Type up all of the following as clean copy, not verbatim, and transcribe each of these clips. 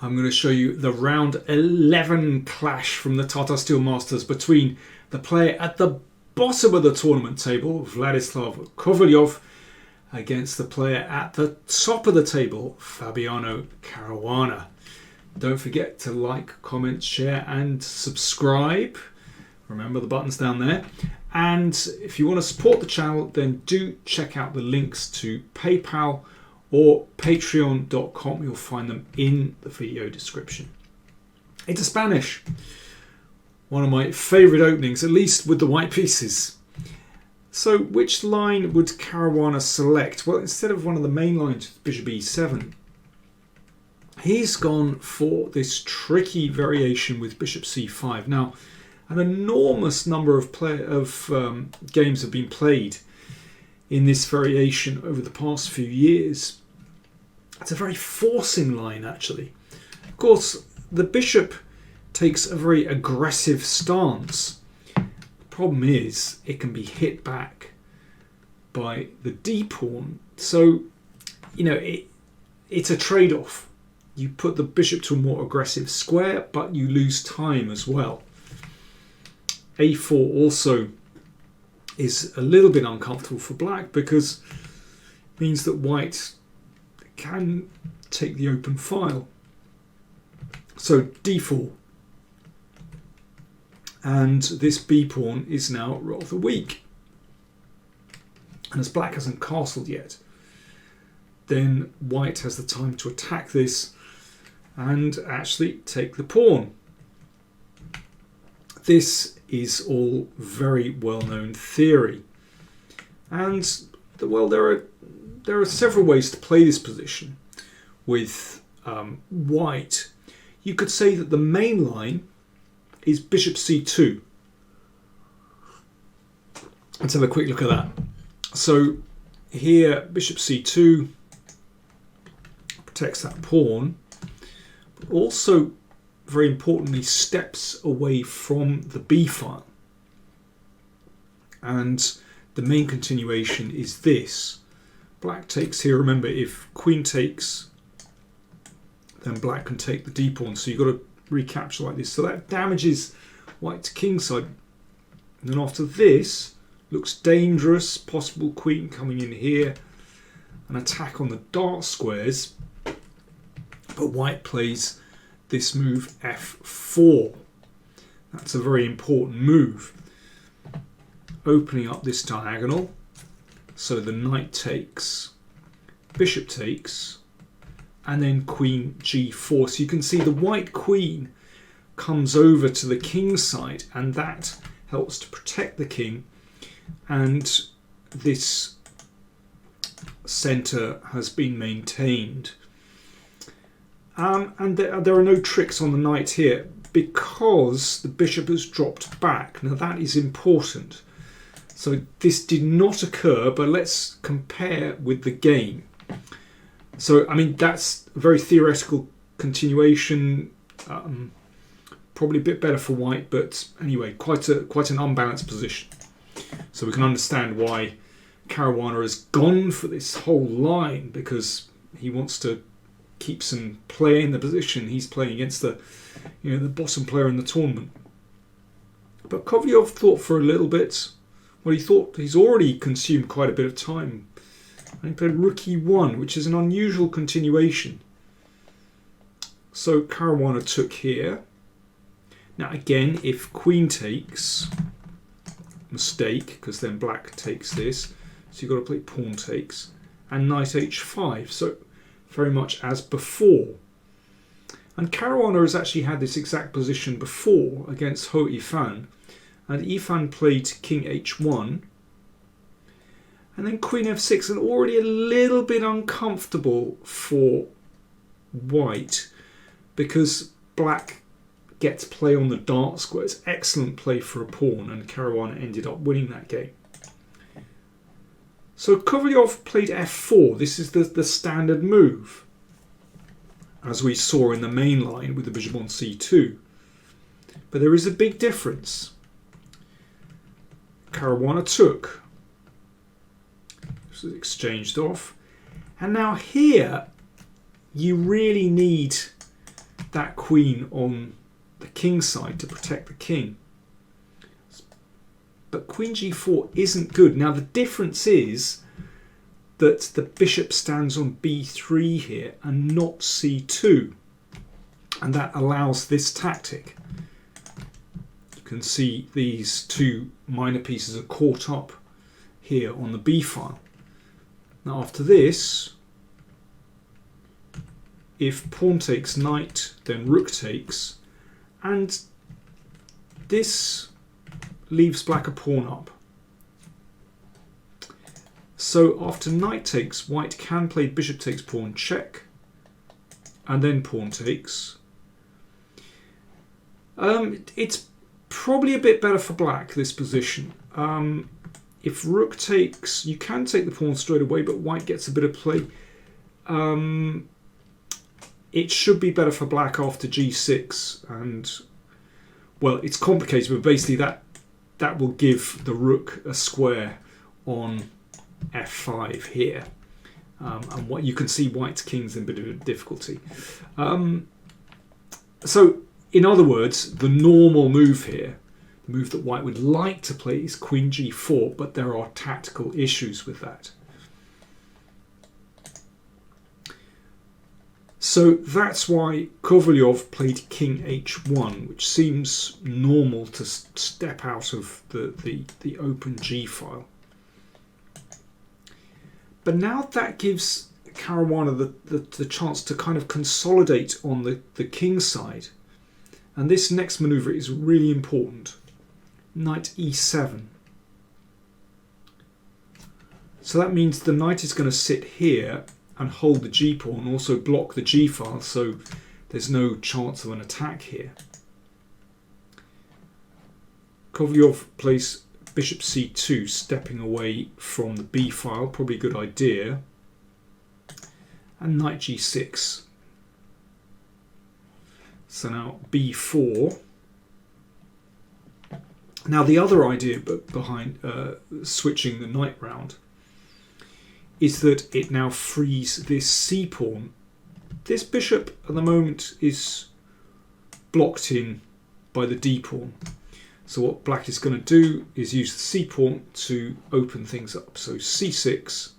I'm going to show you the round 11 clash from the Tata Steel Masters between the player at the bottom of the tournament table, Vladislav Kovalev, against the player at the top of the table, Fabiano Caruana. Don't forget to like, comment, share and subscribe. Remember the buttons down there. And if you want to support the channel, then do check out the links to PayPal or patreon.com. You'll find them in the video description. Into Spanish. One of my favourite openings, at least with the white pieces. So which line would Caruana select? Well, instead of one of the main lines, bishop e7, he's gone for this tricky variation with bishop c5. Now, an enormous number of games have been played in this variation over the past few years. It's a very forcing line, actually. Of course, the bishop takes a very aggressive stance. The problem is it can be hit back by the d pawn. So, you know, it's a trade-off. You put the bishop to a more aggressive square, but you lose time as well. a4 also is a little bit uncomfortable for black because it means that white can take the open file. So d4. And this b pawn is now rather weak. And as black hasn't castled yet, then white has the time to attack this and actually take the pawn. This is all very well-known theory. And, well, there are several ways to play this position with white. You could say that the main line is bishop c2. Let's have a quick look at that. So here, bishop c2 protects that pawn, but also, very importantly, steps away from the b file. And the main continuation is this. Black takes here. Remember, if queen takes, then black can take the d pawn. So you've got to recapture like this. So that damages white's kingside. And then after this, looks dangerous. Possible queen coming in here. An attack on the dark squares. But white plays this move f4. That's a very important move. Opening up this diagonal. So the knight takes, bishop takes, and then queen g4. So you can see the white queen comes over to the king's side, and that helps to protect the king. And this center has been maintained. And there are no tricks on the knight here because the bishop has dropped back. Now that is important. So this did not occur, but let's compare with the game. So, I mean, that's a very theoretical continuation. Probably a bit better for white, but anyway, quite an unbalanced position. So we can understand why Caruana has gone for this whole line, because he wants to keep some play in the position. He's playing against the bottom player in the tournament. But Kovalev thought for a little bit. Well, he thought he's already consumed quite a bit of time. And he played rook e1, which is an unusual continuation. So Caruana took here. Now again, if queen takes, mistake, because then black takes this. So you've got to play pawn takes. And knight h5. So very much as before. And Caruana has actually had this exact position before against Ho Ifan. And Ifan played king h1. And then queen f6. And already a little bit uncomfortable for white, because black gets play on the dark squares. Excellent play for a pawn. And Caruana ended up winning that game. So Kovalev played f4. This is the standard move, as we saw in the main line with the bishop on c2. But there is a big difference. Caruana took. This is exchanged off. And now here, you really need that queen on the king side to protect the king. But queen g4 isn't good. Now the difference is that the bishop stands on b3 here and not c2, and that allows this tactic. You can see these two minor pieces are caught up here on the b file. Now after this, if pawn takes knight, then rook takes, and this leaves black a pawn up. So after knight takes, white can play bishop takes pawn check, and then pawn takes. It's probably a bit better for black, this position. If rook takes, you can take the pawn straight away, but white gets a bit of play. It should be better for black after g6, and well, it's complicated, but basically that will give the rook a square on f5 here, and what you can see white's king's in a bit of difficulty. So in other words, the normal move here, the move that white would like to play, is queen g4, but there are tactical issues with that. So that's why Kovalev played king h1, which seems normal to step out of the open g file. But now that gives Caruana the chance to kind of consolidate on the king side. And this next maneuver is really important. Knight e7. So that means the knight is going to sit here and hold the g-pawn, also block the g-file, so there's no chance of an attack here. Kovalev plays bishop c2, stepping away from the b-file, probably a good idea. And knight g6. So now b4. Now the other idea behind switching the knight round is that it now frees this c-pawn. This bishop at the moment is blocked in by the d-pawn. So what black is going to do is use the c-pawn to open things up. So c6,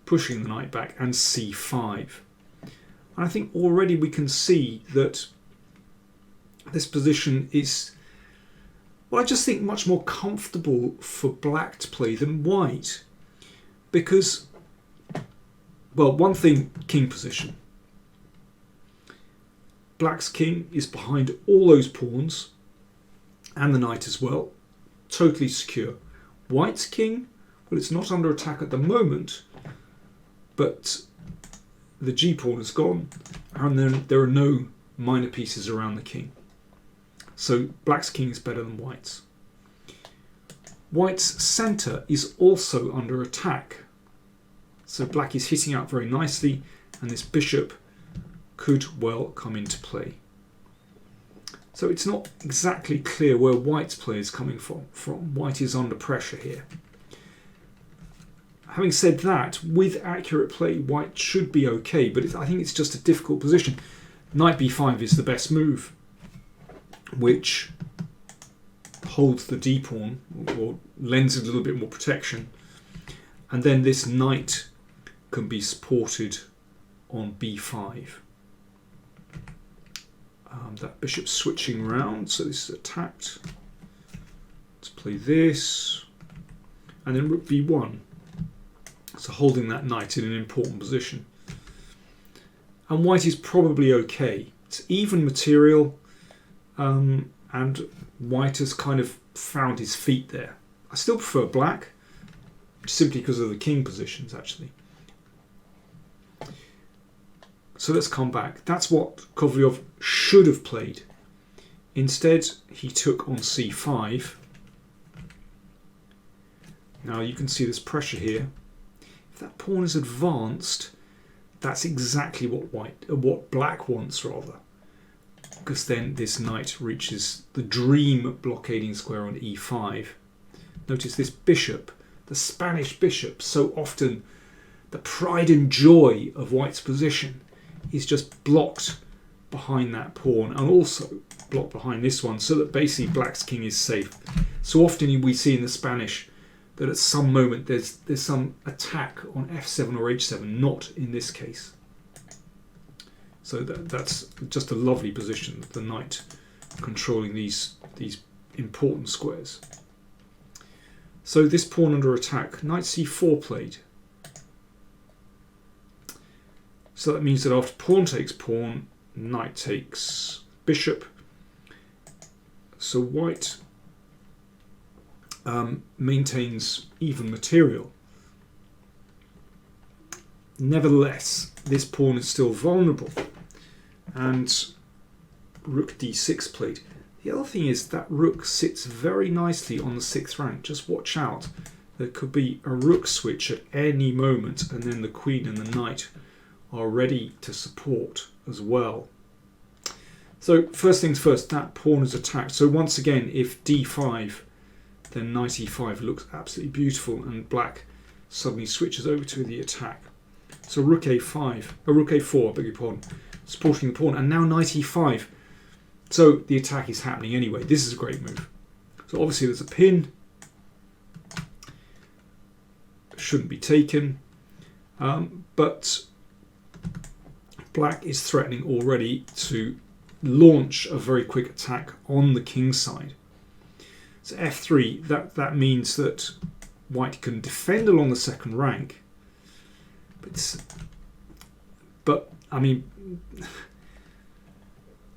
pushing the knight back, and c5. And I think already we can see that this position is, well, I just think much more comfortable for black to play than white. Because, well, one thing, king position. Black's king is behind all those pawns, and the knight as well, totally secure. White's king, well, it's not under attack at the moment, but the g-pawn is gone, and then there are no minor pieces around the king. So black's king is better than white's. White's centre is also under attack. So black is hitting out very nicely, and this bishop could well come into play. So it's not exactly clear where white's play is coming from. White is under pressure here. Having said that, with accurate play, white should be okay, but I think it's just a difficult position. Knight b5 is the best move, which holds the d-pawn, or lends it a little bit more protection. And then this knight can be supported on b5. That bishop's switching around, so this is attacked. Let's play this. And then rook b1. So holding that knight in an important position. And white is probably okay. It's even material, and white has kind of found his feet there. I still prefer black, simply because of the king positions, actually. So let's come back. That's what Kovalev should have played. Instead, he took on c5. Now you can see this pressure here. If that pawn is advanced, that's exactly what black wants, rather. Because then this knight reaches the dream blockading square on e5. Notice this bishop, the Spanish bishop, so often the pride and joy of white's position, is just blocked behind that pawn and also block behind this one, so that basically black's king is safe. So often we see in the Spanish that at some moment there's some attack on f7 or h7, not in this case. So that's just a lovely position, the knight controlling these important squares. So this pawn under attack, knight c4 played. So that means that after pawn takes pawn, knight takes bishop. So white maintains even material. Nevertheless, this pawn is still vulnerable, and rook d6 played. The other thing is that rook sits very nicely on the 6th rank. Just watch out. There could be a rook switch at any moment, and then the queen and the knight are ready to support as well. So first things first, that pawn is attacked. So once again, if d5, then knight e5 looks absolutely beautiful, and black suddenly switches over to the attack. So rook a5, rook a4, I beg your pardon, supporting the pawn, and now knight e5. So the attack is happening anyway. This is a great move. So obviously there's a pin, shouldn't be taken, but black is threatening already to launch a very quick attack on the king side. So f3, that means that white can defend along the 2nd rank, but I mean,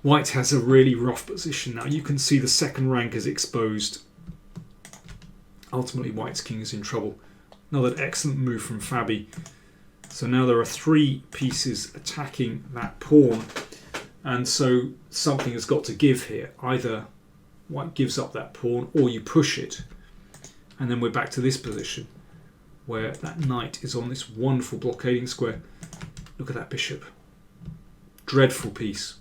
white has a really rough position now. You can see the 2nd rank is exposed. Ultimately, white's king is in trouble. Another excellent move from Fabi. So now there are 3 pieces attacking that pawn, and so something has got to give here. Either white gives up that pawn or you push it, and then we're back to this position where that knight is on this wonderful blockading square. Look at that bishop. Dreadful piece.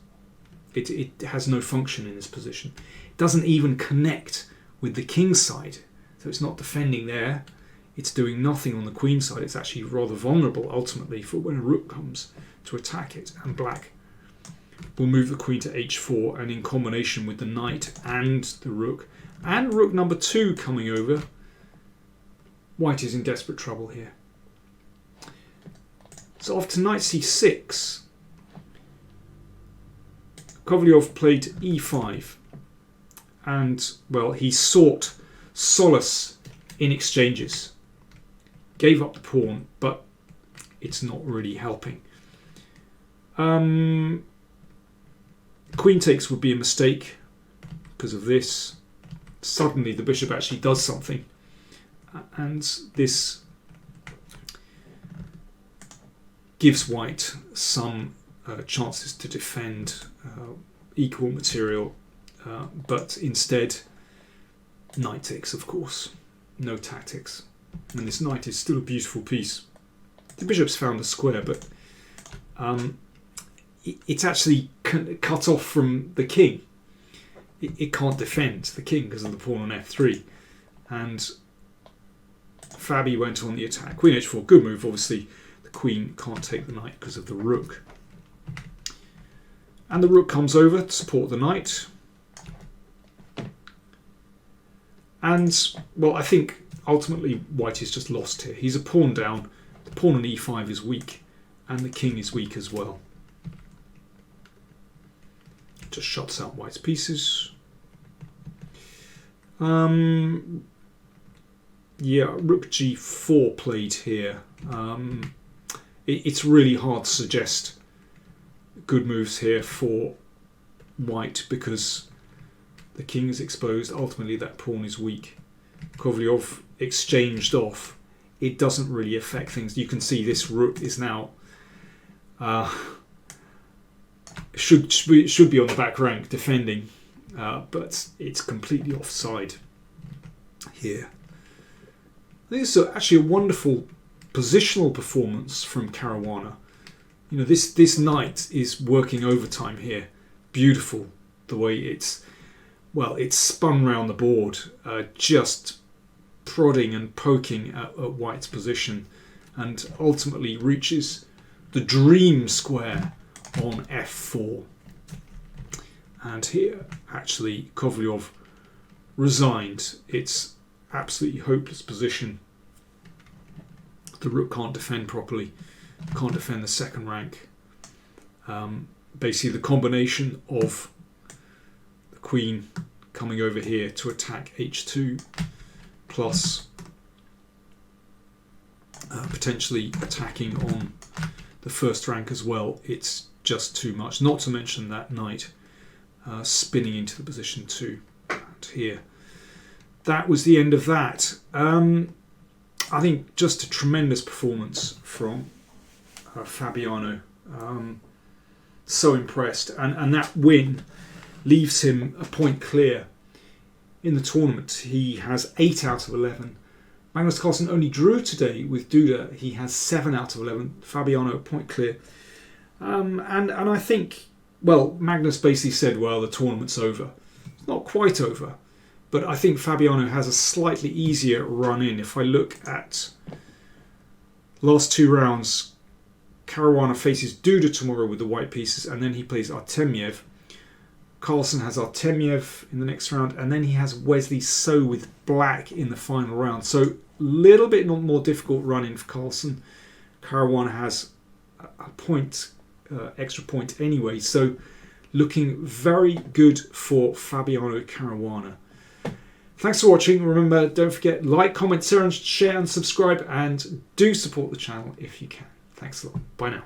It has no function in this position. It doesn't even connect with the king side, so it's not defending there. It's doing nothing on the queen side. It's actually rather vulnerable ultimately for when a rook comes to attack it, and black will move the queen to h4, and in combination with the knight and the rook, and rook number 2 coming over, white is in desperate trouble here. So after knight c6, Kovalev played e5, and well, he sought solace in exchanges. Gave up the pawn, but it's not really helping. Queen takes would be a mistake because of this. Suddenly the bishop actually does something, and this gives white some chances to defend equal material, but instead knight takes, of course. No tactics. And this knight is still a beautiful piece. The bishop's found a square, but it's actually cut off from the king. It can't defend the king because of the pawn on f3. And Fabi went on the attack. Queen h4, good move. Obviously, the queen can't take the knight because of the rook. And the rook comes over to support the knight. And, well, I think ultimately white is just lost here. He's a pawn down. The pawn on e5 is weak, and the king is weak as well. Just shuts out white's pieces. Yeah, rook g4 played here. It's really hard to suggest good moves here for white because the king is exposed. Ultimately, that pawn is weak. Kovalev exchanged off. It doesn't really affect things. You can see this rook is now should be on the back rank defending, but it's completely offside here. I think it's actually a wonderful positional performance from Caruana. You know, this knight is working overtime here. Beautiful the way it's spun round the board, just prodding and poking at white's position, and ultimately reaches the dream square on f4. And here, actually, Kovalev resigned. It's absolutely hopeless position. The rook can't defend properly, can't defend the second rank. Basically, the combination of the queen coming over here to attack h2 plus potentially attacking on the first rank as well, it's just too much. Not to mention that knight spinning into the position too. And here, that was the end of that. I think just a tremendous performance from Fabiano. So impressed, and that win leaves him a point clear in the tournament. He has 8 out of 11. Magnus Carlsen only drew today with Duda. He has 7 out of 11. Fabiano a point clear. And I think, well, Magnus basically said, well, the tournament's over. It's not quite over, but I think Fabiano has a slightly easier run in. If I look at last 2 rounds, Caruana faces Duda tomorrow with the white pieces, and then he plays Artemiev. Carlsen has Artemiev in the next round, and then he has Wesley So with black in the final round. So a little bit more difficult run in for Carlsen. Caruana has a point, extra point anyway. So looking very good for Fabiano Caruana. Thanks for watching. Remember, don't forget, like, comment, share and subscribe, and do support the channel if you can. Thanks a lot. Bye now.